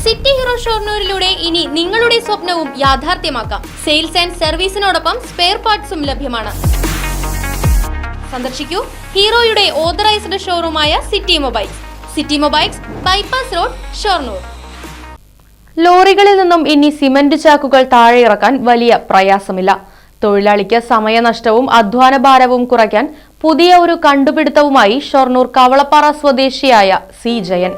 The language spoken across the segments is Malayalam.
സിറ്റി ഹീറോ ഷൊർണൂരിലൂടെ ഇനി നിങ്ങളുടെ സ്വപ്നവും യാഥാർത്ഥ്യമാക്കാം. സെയിൽസ് ആൻഡ് സർവീസിനോടൊപ്പം സ്പെയർ പാർട്സും ലഭ്യമാണ്. സന്ദർശിക്കൂ ഹീറോയുടെ ഓതറൈസ്ഡ് ഷോറൂമായ city mobiles, bypass road, Shoranur. ലോറികളിൽ നിന്നും ഇനി സിമന്റ് ചാക്കുകൾ താഴെ ഇറക്കാൻ വലിയ പ്രയാസമില്ല. തൊഴിലാളിക്ക് സമയനഷ്ടവും അധ്വാനഭാരവും കുറയ്ക്കാൻ പുതിയ ഒരു കണ്ടുപിടുത്തവുമായി ഷൊർണൂർ കവളപ്പാറ സ്വദേശിയായ സി ജയൻ.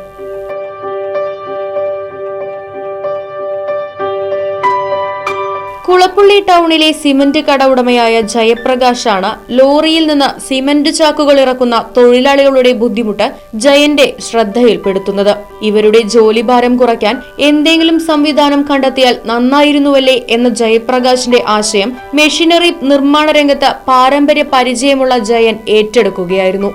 കുളപ്പുള്ളി ടൗണിലെ സിമന്റ് കട ഉടമയായ ജയപ്രകാശാണ് ലോറിയിൽ നിന്ന് സിമന്റ് ചാക്കുകൾ ഇറക്കുന്ന തൊഴിലാളികളുടെ ബുദ്ധിമുട്ട് ജയന്റെ ശ്രദ്ധയിൽപ്പെടുത്തുന്നത്. ഇവരുടെ ജോലിഭാരം കുറയ്ക്കാൻ എന്തെങ്കിലും സംവിധാനം കണ്ടെത്തിയാൽ നന്നായിരുന്നുവല്ലേ എന്ന ജയപ്രകാശിന്റെ ആശയം മെഷീനറി നിർമ്മാണ രംഗത്ത് പാരമ്പര്യ പരിചയമുള്ള ജയൻ ഏറ്റെടുക്കുകയായിരുന്നു.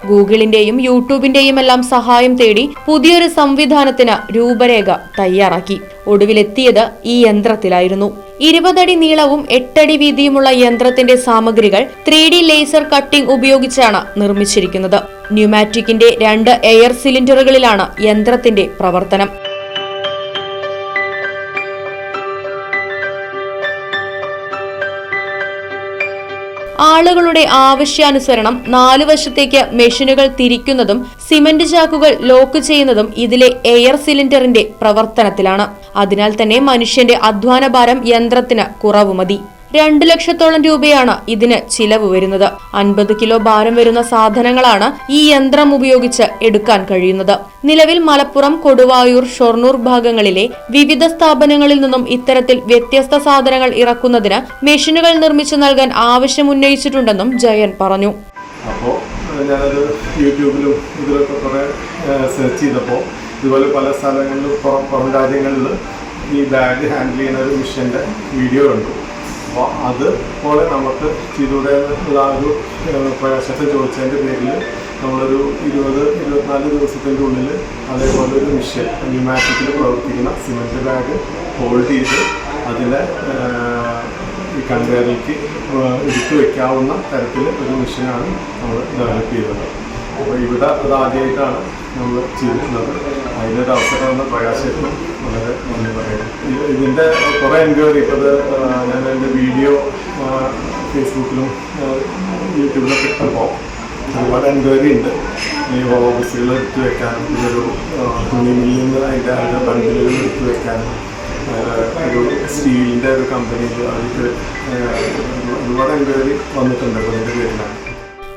ഗൂഗിളിന്റെയും യൂട്യൂബിന്റെയും എല്ലാം സഹായം തേടി പുതിയൊരു സംവിധാനത്തിന് രൂപരേഖ തയ്യാറാക്കി. ഒടുവിലെത്തിയത് ഈ യന്ത്രത്തിലായിരുന്നു. 20 അടി നീളവും 8 അടി വീതിയുമുള്ള യന്ത്രത്തിന്റെ സാമഗ്രികൾ 3D ലേസർ കട്ടിംഗ് ഉപയോഗിച്ചാണ് നിർമ്മിച്ചിരിക്കുന്നത്. ന്യൂമാറ്റിക്കിന്റെ 2 എയർ സിലിണ്ടറുകളിലാണ് യന്ത്രത്തിന്റെ പ്രവർത്തനം. ആളുകളുടെ ആവശ്യാനുസരണം 4 വശത്തേക്ക് മെഷീനുകൾ തിരിക്കുന്നതും സിമന്റ് ചാക്കുകൾ ലോക്ക് ചെയ്യുന്നതും ഇതിലെ എയർ സിലിണ്ടറിന്റെ പ്രവർത്തനത്തിലാണ്. അതിനാൽ തന്നെ മനുഷ്യന്റെ അധ്വാനഭാരം യന്ത്രത്തിന് കുറവ് മതി. 2 ലക്ഷത്തോളം രൂപയാണ് ഇതിന് ചിലവ് വരുന്നത്. 50 കിലോ ഭാരം വരുന്ന സാധനങ്ങളാണ് ഈ യന്ത്രം ഉപയോഗിച്ച് എടുക്കാൻ കഴിയുന്നത്. നിലവിൽ മലപ്പുറം, കൊടുവായൂർ, ഷൊർണൂർ ഭാഗങ്ങളിലെ വിവിധ സ്ഥാപനങ്ങളിൽ നിന്നും ഇത്തരത്തിൽ വ്യത്യസ്ത സാധനങ്ങൾ ഇറക്കുന്നതിന് മെഷീനുകൾ നിർമ്മിച്ചു നൽകാൻ ആവശ്യമുന്നയിച്ചിട്ടുണ്ടെന്നും ജയൻ പറഞ്ഞു. അപ്പോൾ ഞാനത് യൂട്യൂബിലും ഇതിലൊക്കെ കുറേ സെർച്ച് ചെയ്തപ്പോൾ ഇതുപോലെ പല സ്ഥലങ്ങളിലും പുറം രാജ്യങ്ങളിൽ ഈ ബാഗ് ഹാൻഡിൽ ചെയ്യുന്ന ഒരു മിഷൻ്റെ വീഡിയോ കണ്ടു. അപ്പോൾ അതുപോലെ നമുക്ക് ചെയ്തുകൂടെ എന്നുള്ള ഒരു പ്രയാസത്തെ ചോദിച്ചതിൻ്റെ പേരിൽ നമ്മളൊരു 20-24 ദിവസത്തിൻ്റെ ഉള്ളിൽ അതേപോലെ ഒരു മിഷൻ ന്യൂമാറ്റിക്കിൽ പ്രവർത്തിക്കുന്ന സിമൻറ്റ് ബാഗ് ഹോൾഡ് ചെയ്ത് അതിനെ ഈ കണ്ടെയ്നറിലേക്ക് എടുത്തു വയ്ക്കാവുന്ന തരത്തിൽ ഒരു മിഷനാണ് നമ്മൾ ഡെവലപ്പ് ചെയ്തത്. അപ്പോൾ ഇവിടെ അതാദ്യമായിട്ടാണ് നമ്മൾ ചെയ്തിട്ടുള്ളത്. അതിനൊരു അവസരം എന്ന പ്രകാശത്തിന് വളരെ നന്ദി പറയുന്നു. ഇതിൻ്റെ കുറേ എൻക്വയറി ഇപ്പോൾ ഞാൻ എൻ്റെ വീഡിയോ ഫേസ്ബുക്കിലും യൂട്യൂബിലൊക്കെ ഇട്ടപ്പോൾ ഒരുപാട് എൻക്വയറി ഉണ്ട്. ഈ ഓഫീസുകൾ എടുത്തു വെക്കാനും ഇതൊരു തുണി മില്ലിൽ നിന്ന് അതിൻ്റെ ബണ്ടിലുകൾ എടുത്തു വെക്കാനും ഒരു സ്റ്റീലിൻ്റെ ഒരു കമ്പനിയിൽ അവർക്ക് ഒരുപാട് എൻക്വയറി വന്നിട്ടുണ്ട്. അപ്പോൾ അതിൻ്റെ പേരിലാണ്.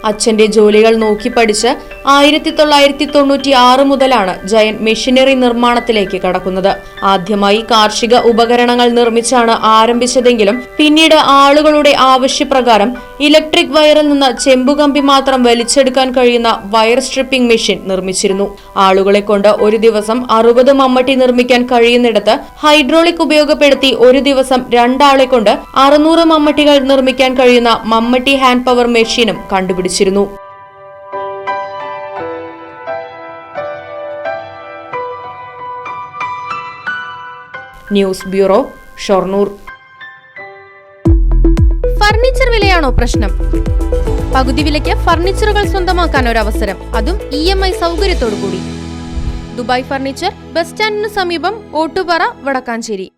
അച്ഛന്റെ ജോലികൾ നോക്കി പഠിച്ച് 1996 മുതലാണ് ജയൻ മെഷീനറി നിർമ്മാണത്തിലേക്ക് കടക്കുന്നത്. ആദ്യമായി കാർഷിക ഉപകരണങ്ങൾ നിർമ്മിച്ചാണ് ആരംഭിച്ചതെങ്കിലും പിന്നീട് ആളുകളുടെ ആവശ്യപ്രകാരം ഇലക്ട്രിക് വയറിൽ നിന്ന് ചെമ്പുകമ്പി മാത്രം വലിച്ചെടുക്കാൻ കഴിയുന്ന വയർ സ്ട്രിപ്പിംഗ് മെഷീൻ നിർമ്മിച്ചിരുന്നു. ആളുകളെ കൊണ്ട് ഒരു ദിവസം 60 മമ്മട്ടി നിർമ്മിക്കാൻ കഴിയുന്നിടത്ത് ഹൈഡ്രോളിക് ഉപയോഗപ്പെടുത്തി ഒരു ദിവസം 2 ആളെ കൊണ്ട് 600 മമ്മട്ടികൾ നിർമ്മിക്കാൻ കഴിയുന്ന മമ്മട്ടി ഹാൻഡ് പവർ മെഷീനും കണ്ടുപിടിച്ചു. News bureau, Shoranur. ഫർണിച്ചർ വിലയാണോ പ്രശ്നം? പകുതി വിലയ്ക്ക് ഫർണിച്ചറുകൾ സ്വന്തമാക്കാൻ ഒരു അവസരം, അതും EMI സൗകര്യത്തോടു കൂടി. ദുബായ് ഫർണിച്ചർ, ബസ് സ്റ്റാൻഡിന് സമീപം, ഓട്ടുപാറ, വടക്കാഞ്ചേരി.